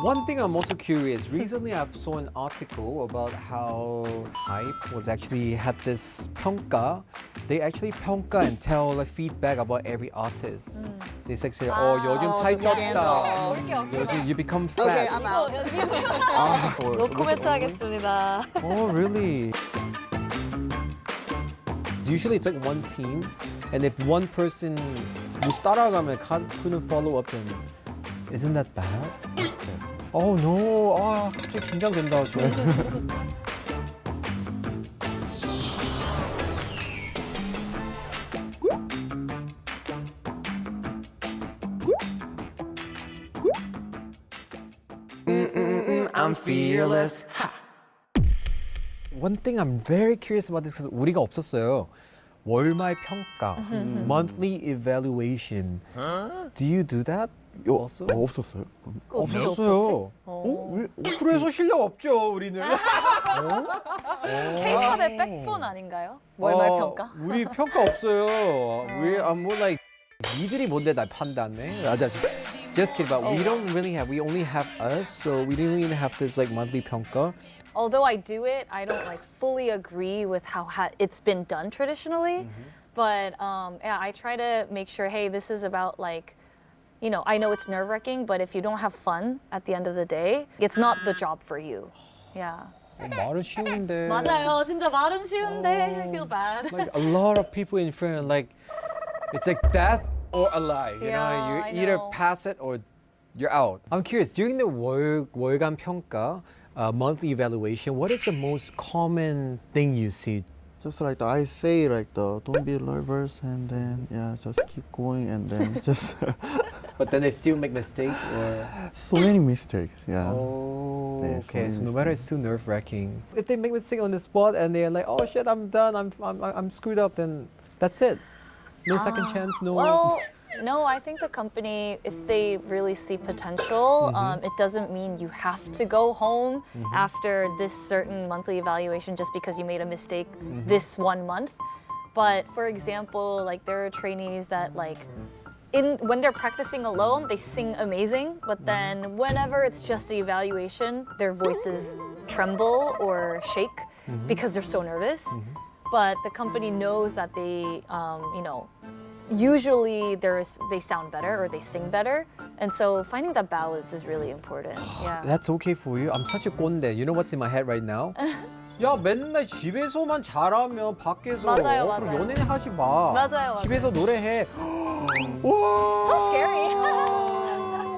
One thing I'm also curious, recently I saw an article about how Hype was actually had this 평가. They actually 평가 and tell like feedback about every artist. They say, 요즘 살 쪘다. 요즘 you become fat. Okay, I'm out. 노코멘트 하겠습니다. Oh, really? Usually it's like one team, and if one person 못 따라가면 couldn't follow up, then isn't that bad? Oh no, 갑자기 긴장된다. 저. I'm fearless. One thing I'm very curious about this is 우리가 없었어요. 월말 평가, monthly evaluation. Do you do that? also? 없었어요. 없었어요. 왜? 그래서 실력 없죠, 우리는. K-팝의 백본 아닌가요? 월말 평가? 우리 평가 없어요. I'm more like 니들이 뭔데 날 판단해? Just kidding, but we don't really have. We only have us, so we don't even have this like monthly 평가. Although I do it, I don't like fully agree with how it's been done traditionally. But yeah, I try to make sure, hey, this is about like, you know, I know it's nerve-wracking, but if you don't have fun at the end of the day, it's not the job for you. Yeah. 말은 쉬운데. 맞아요. 진짜 말은 쉬운데 I feel bad. Like a lot of people in front, like it's like death or alive. You know, you either pass it or you're out. I'm curious. During the 월간 평가, monthly evaluation, what is the most common thing you see? Just like I say, like don't be nervous, and then just keep going, and then just But then they still make mistakes. Or... so many mistakes. Yeah. Oh, Yeah, okay. so So no matter, it's too nerve-wracking. If they make mistake on the spot and they're like, "Oh shit, I'm done. I'm screwed up," then that's it. No second chance. No. Well, no, I think the company, if they really see potential, it doesn't mean you have to go home after this certain monthly evaluation just because you made a mistake this 1 month. But for example, like there are trainees that like, when they're practicing alone, they sing amazing, but then whenever it's just the evaluation, their voices tremble or shake because they're so nervous. But the company knows that they, you know, usually they sound better or they sing better. And so finding that balance is really important. Yeah. That's okay for you. I'm such a 꼰대. You know what's in my head right now? 야, 맨날 집에서만 잘하면 밖에서 맞아요, 그럼 맞아요. 연애하지 마. 맞아요, 집에서 노래해. So scary.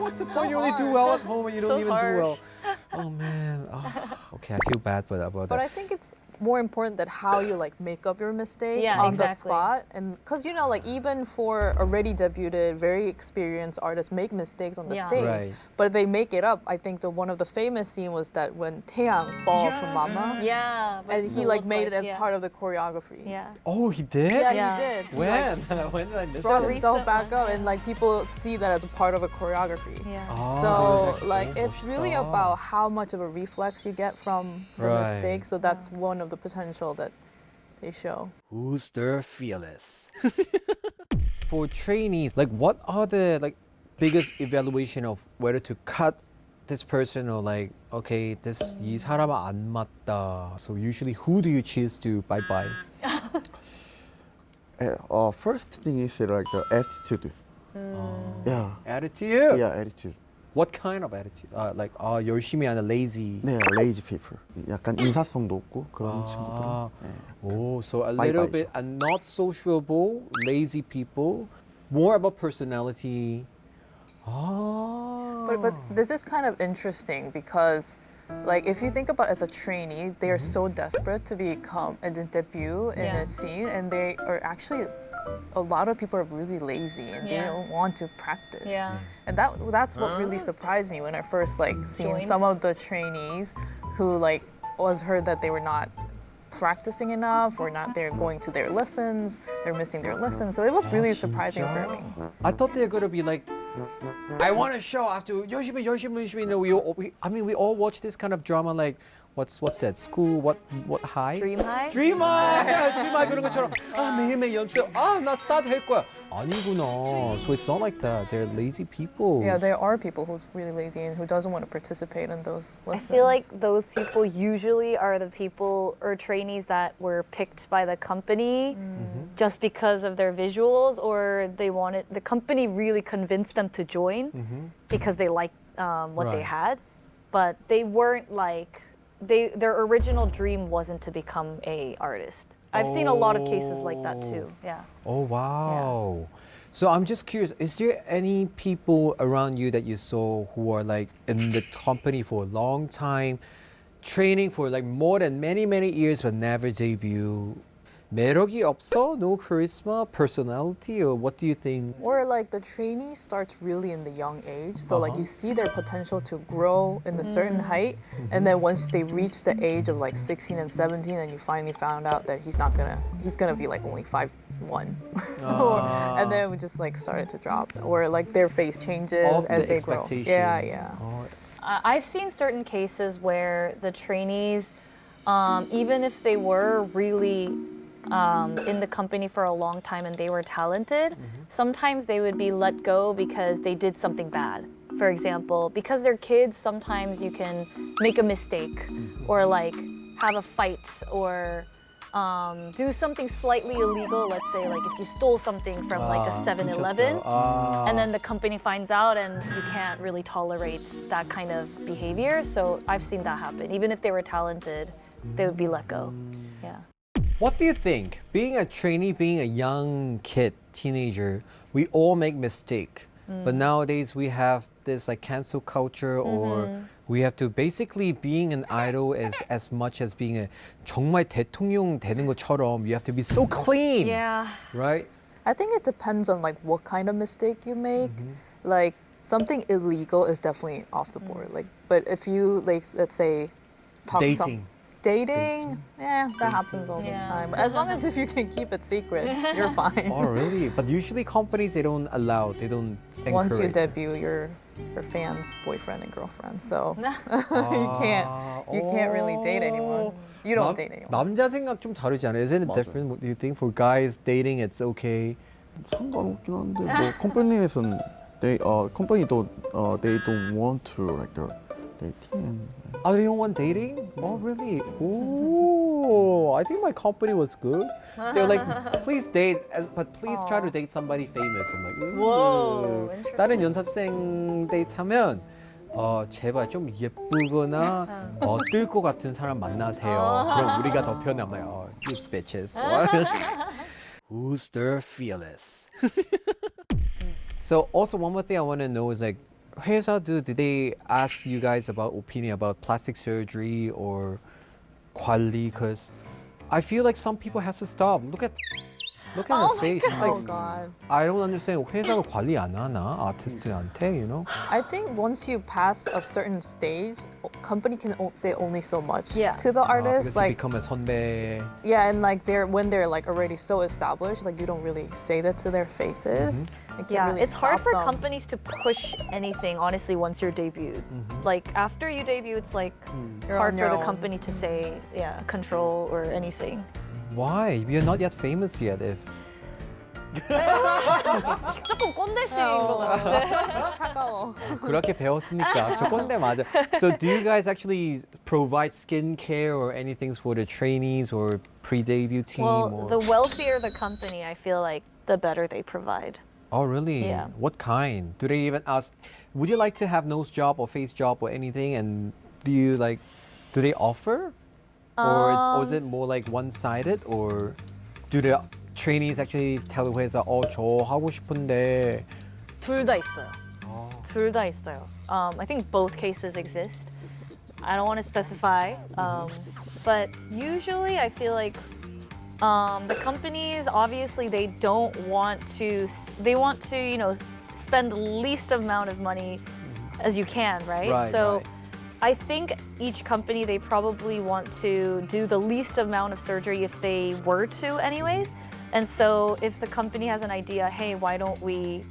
What's the point? You only do well at home and you don't So even do harsh. well. Oh man. Okay, I feel bad about But that. I think it's more important that how you like make up your mistake Yeah, on the exactly. spot, and because you know, like even for already debuted, very experienced artists make mistakes on the Yeah. stage, Right. but they make it up. I think one of the famous scene was that when Taeyang falls from Mama, Yeah. but and he like made it as yeah. part of the choreography. Yeah. Oh, he did? Yeah, Yeah. he did. He, When? like, When did I miss brought it? himself recent back one. up, and like people see that as a part of a choreography. Yeah. So like 너무 it's really 멋있다. about how much of a reflex you get from the Right. mistake. So that's one of the potential that they show. Who's the fearless? For trainees, like what are the like biggest evaluation of whether to cut this person or like okay, this 이 사람은 안 맞다. So usually who do you choose to bye-bye? First thing is like the attitude. Yeah. Attitude? Yeah, attitude. What kind of attitude? Like 열심히 하는 lazy. 네, lazy people. 약간 인사성도 없고 그런 친구들은. 아, 네. oh, so a Bye-bye. little bit and not sociable, lazy people. More about personality. Ah. But this is kind of interesting because, like, if you think about as a trainee, they are so desperate to become and then debut in Yeah. a scene, and they are actually a lot of people are really lazy and they Yeah. don't want to practice. Yeah. And that's what really surprised me when I first like seen Joined? some of the trainees who like was heard that they were not practicing enough or not they're going to their lessons, they're missing their lessons. So it was really surprising for me. I thought they were gonna be like, I want to show after 열심히. You know, we all watch this kind of drama like what's that? School what high? Dream high? Dream high. Dream high 그런 것처럼 매일매일 연습. 나 스타트 할 거야. 아니구나. So it's not like that. They're lazy people. Yeah, there are people who's really lazy and who doesn't want to participate in those I lessons. feel like those people usually are the people or trainees that were picked by the company just because of their visuals, or the company really convinced them to join because they liked what they Right. had, but they weren't like, their original dream wasn't to become a artist. I've seen a lot of cases like that too. Yeah. Oh, wow. So I'm just curious, is there any people around you that you saw who are like in the company for a long time, training for like more than many, many years but never debut? 매력이 없어? No charisma, personality, or what do you think? Or like the trainee starts really in the young age, so like you see their potential to grow in a certain height, and then once they reach the age of like 16 and 17, and you finally found out that he's gonna be like only 5'1", and then we just like started to drop, or like their face changes Of as the they grow. expectation. Yeah, yeah. Oh, I've seen certain cases where the trainees, even if they were really in the company for a long time and they were talented, sometimes they would be let go because they did something bad. For example, because they're kids, sometimes you can make a mistake or like have a fight or do something slightly illegal. Let's say like if you stole something from like a 7-Eleven, and then the company finds out and you can't really tolerate that kind of behavior. So I've seen that happen. Even if they were talented, they would be let go. Yeah. What do you think? Being a trainee, being a young kid, teenager, we all make mistake. But nowadays we have this like cancel culture, or we have to basically being an idol as much as being a 정말 대통령 되는 것처럼 you have to be so clean. Yeah. Right? I think it depends on like what kind of mistake you make. Like something illegal is definitely off the board. Like, but if you like, let's say, dating, yeah, that happens all the Yeah. time. As long as if you can keep it secret, you're fine. Oh, really? But usually companies, they don't allow, they don't encourage. Once you debut, you're your fans' boyfriend and girlfriend, so you can't really date anyone. You don't date anyone. 남자 생각 좀 다르지 않아요? Isn't it 맞아요. different? What do you think? For guys dating, it's okay. 상관없긴 한데 뭐 컴퍼니에서는 컴퍼니도 they don't want to like the dating. Oh, they don't want dating? Oh, really? Oh, I think my company was good. They're like, please date, but please try to date somebody famous. I'm like, ooh. Whoa, 다른 연습생 데이트 하면 제발 좀 예쁘거나 뜰 것 같은 사람 만나세요. 그럼 우리가 더 편해. I'm like, oh, you bitches. Who's the fearless? So also one more thing I want to know is like, 회사도, do they ask you guys about opinion about plastic surgery or 관리? Because I feel like some people has to stop. Look at her face. It's Oh like, God. I don't understand. 회사가 관리 안 하나? 아티스트한테, you know? I think once you pass a certain stage, company can say only so much Yeah. to the artist. Because Like, you become a 선배. yeah, and like when they're like already so established, like you don't really say that to their faces. You can't Yeah, really it's hard stop for them. companies to push anything, honestly, once you're debuted. Like, after you debut, it's like You're hard on for your the own. company to say, control or anything. Why? You're not yet famous yet. If 조금 꼰대식인 것 같아. 차가워. 그렇게 배웠으니까 저 꼰대 맞아. So do you guys actually provide skincare or anything for the trainees or pre-debut team? Well, or? the wealthier the company, I feel like the better they provide. Oh, really? Yeah. What kind? Do they even ask, would you like to have nose job or face job or anything? And do they offer? Or is it more like one-sided? Or do the trainees actually tell 회사, 저 하고 싶은데. 둘 다 있어요. 둘 다 있어요. I think both cases exist. I don't want to specify, but usually I feel like the companies, obviously they want to, spend the least amount of money as you can, right? Right, so right. I think each company, they probably want to do the least amount of surgery if they were to anyways. And so if the company has an idea, hey, why don't we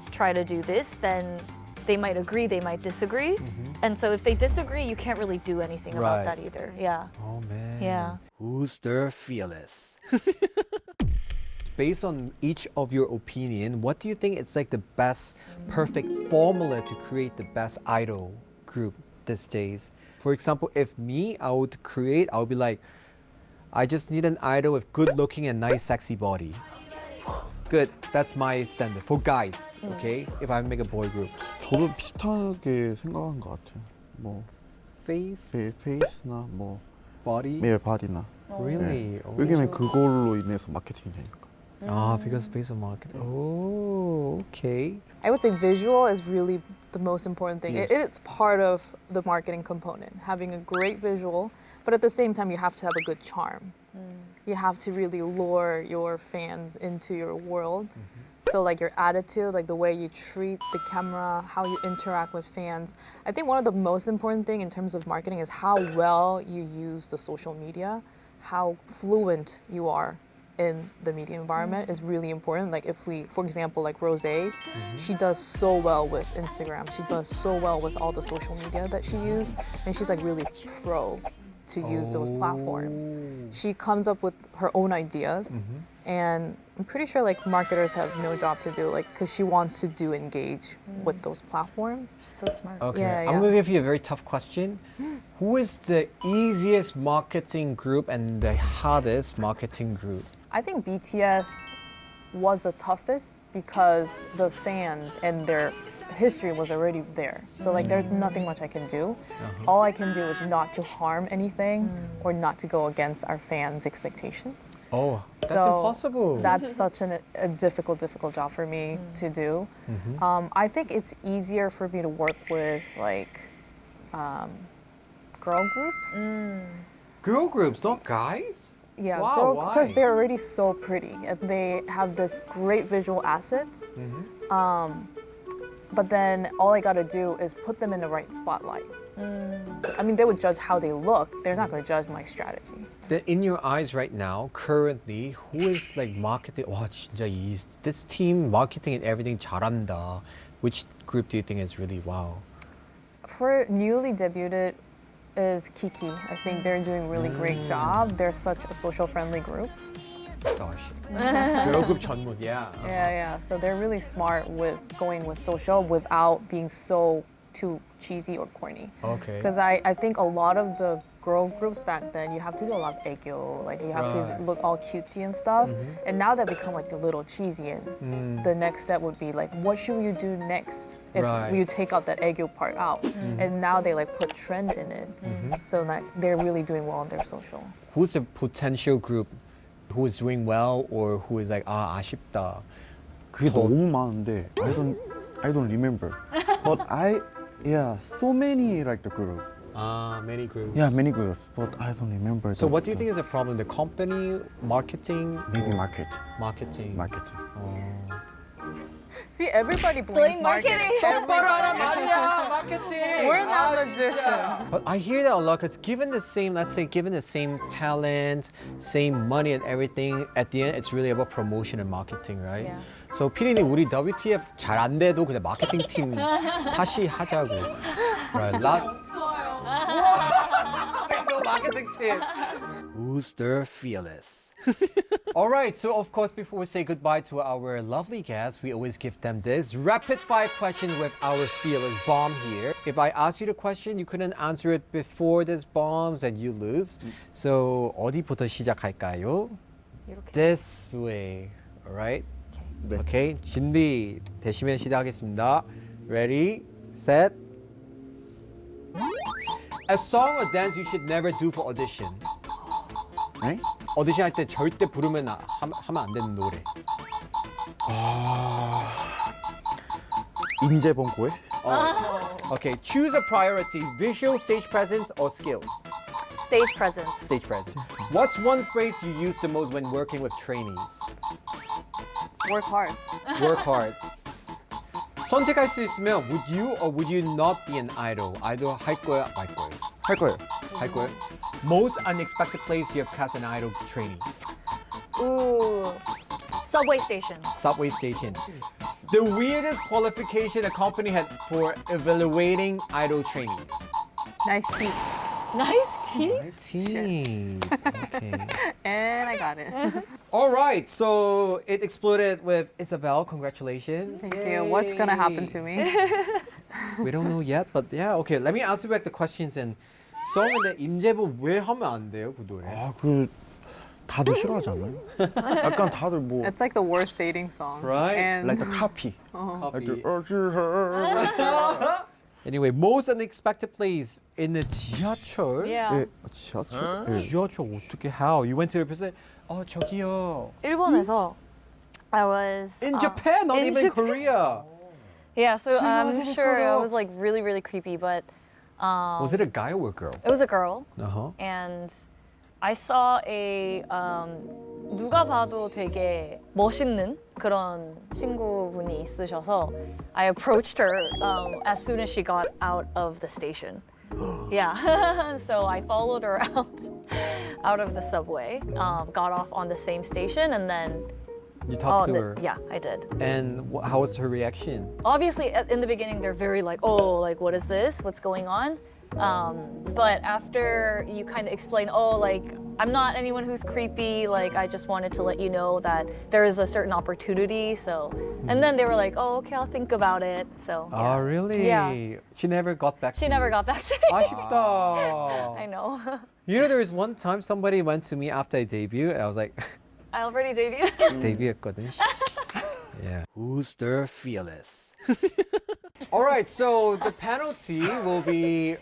try to do this, then they might agree, they might disagree. And so if they disagree, you can't really do anything about Right. that either. Yeah. Oh man. Yeah. Who's the fearless? Based on each of your opinion, what do you think it's like the best perfect formula to create the best idol group these days? For example, if me, I would be like, I just need an idol with good looking and nice sexy body. Good, that's my standard for guys, okay? If I make a boy group. 저도 비슷하게 생각한 것 같아요. 뭐 Face, 페이스나 뭐 body. 바디나. Really? Oh. 왜냐면 그걸로 인해서 마케팅이 되니까. Ah, because based on market. Oh, okay. I would say visual is really the most important thing. It's part of the marketing component, having a great visual, but at the same time, you have to have a good charm. You have to really lure your fans into your world. So like your attitude, like the way you treat the camera, how you interact with fans. I think one of the most important thing in terms of marketing is how well you use the social media, how fluent you are in the media environment is really important. Like if we, for example, like Rose, she does so well with Instagram. She does so well with all the social media that she uses, and she's like really pro to use those platforms. She comes up with her own ideas, and I'm pretty sure like marketers have no job to do, like because she wants to engage with those platforms. So smart. Okay, Yeah, I'm yeah. going to give you a very tough question. Who is the easiest marketing group and the hardest marketing group? I think BTS was the toughest because the fans and their history was already there. So like there's nothing much I can do. All I can do is not to harm anything or not to go against our fans' expectations. Oh, that's So impossible. That's such a difficult job for me to do. I think it's easier for me to work with like girl groups. Girl groups, not guys? Yeah, Wow, why? because they're already so pretty. And they have this great visual assets. But then all I gotta do is put them in the right spotlight. I mean, they would judge how they look. They're not gonna judge my strategy. In your eyes right now, currently, who is like marketing? 와, 진짜 this team marketing and everything 잘한다. Which group do you think is really wow? For newly debuted is Kiki. I think they're doing a really great job. They're such a social friendly group. Girl group 전문, yeah. Yeah. So they're really smart with going with social without being so too cheesy or corny. Okay. Because I think a lot of the girl groups back then, you have to do a lot of aegyo, like you have Right. to look all cutesy and stuff. And now they become like a little cheesy. And the next step would be like, what should you do next if Right. you take out that aegyo part out? And now they like put trend in it. So like they're really doing well on their social. Who's the potential group who is doing well or who is like 아쉽다? 그게 너무 많은데 I don't remember. But so many like the group. Many groups. Yeah, many groups, but I don't remember. So what do you think is the problem? The company, marketing? Maybe market. Marketing. See, everybody blames Blame marketing. marketing. marketing. We're not magicians. But I hear that a lot because given the same, let's say, given the same talent, same money and everything, at the end, it's really about promotion and marketing, right? Yeah. So 피디님, 우리 WTF 잘 안 돼도 그냥 마케팅 팀 다시 하자고. Right, last. No marketing team. Who's the fearless? All right, so of course, before we say goodbye to our lovely guests, we always give them this rapid fire question with our fearless bomb here. If I ask you the question, you couldn't answer it before this bombs and you lose. So 어디부터 시작할까요? 이렇게. This way, all right? 네. Okay, 준비 되시면 시작하겠습니다. Ready, set. A song or dance you should never do for audition. 네? 오디션 할 때 절대 부르면 하면 안 되는 노래. 임재범고의 Okay, choose a priority: visual, stage presence, or skills. Stage presence. Stage presence. What's one phrase you use the most when working with trainees? Work hard. Work hard. 선택할 수 있으면 would you or would you not be an idol? idol 할 거야, 말 거야? 할 거예요. 할 거야? Most unexpected place you have cast an idol trainee. Ooh. Subway station. Subway station. The weirdest qualification a company had for evaluating idol trainees. Nice teeth. Nice teeth. Team. Okay. And I got it. All right, so it exploded with Isabel. Congratulations. Thank you. What's gonna happen to me? We don't know yet, but yeah, okay. Let me ask you back the questions. And so, 근데 임재범 왜 하면 안 돼요, 그 노래? 아, 그 다들 싫어하지 않아요? 약간 다들 뭐 It's like the worst dating song. Right? And like the copy. Copy. Like the Anyway, most unexpected place in the 지하철. Yeah. 예, 지하철? 예. 지하철 어떻게? How? You went to the person. 저기요. 일본에서 I was In Japan, not in even Japan. Korea. Yeah, so I'm 지나가서 sure it 볼까요? was like really, really creepy, but Was it a guy or a girl? it was a girl, Uh-huh. and I saw a 누가 봐도 되게 멋있는 그런 친구분이 있으셔서 I approached her as soon as she got out of the station. Yeah, so I followed her out of the subway, got off on the same station, and then You talked to her. yeah, I did. And how was her reaction? Obviously, in the beginning, they're very like, oh, like, what is this? What's going on? But after you kind of explain, oh, like, I'm not anyone who's creepy. Like, I just wanted to let you know that there is a certain opportunity. So, and then they were like, oh, okay, I'll think about it. So, yeah. Oh, really? Yeah. She never got back to She you. never got back to me. 아쉽다. I know. You know, there was one time somebody went to me after I debuted, and I was like, I already debuted. 데뷔했거든. Yeah. Who's the fearless? All right, so the penalty will be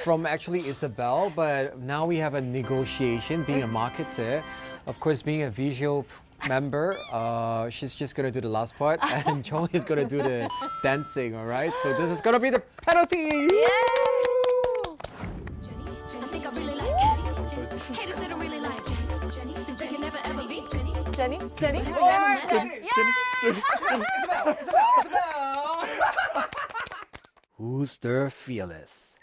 from actually Isabel, but now we have a negotiation. Being a marketer, of course, being a visual member, she's just gonna do the last part, and Joey is gonna do the dancing. All right, so this is gonna be the penalty. I think I really like Jenny. Haters that don't really like Jenny. Cause they can never ever be Jenny. Jenny? Jenny? Who's the fearless?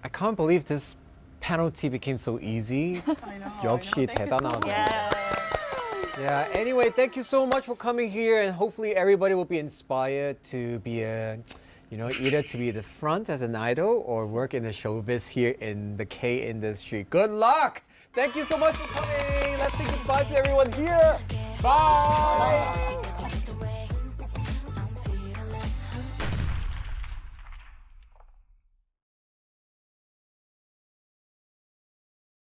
I can't believe this penalty became so easy. 역시 대단하다. Yeah. Yeah, anyway, thank you so much for coming here, and hopefully everybody will be inspired to be either to be the front as an idol or work in the showbiz here in the K industry. Good luck! Thank you so much for coming. Let's say goodbye to everyone here. Bye.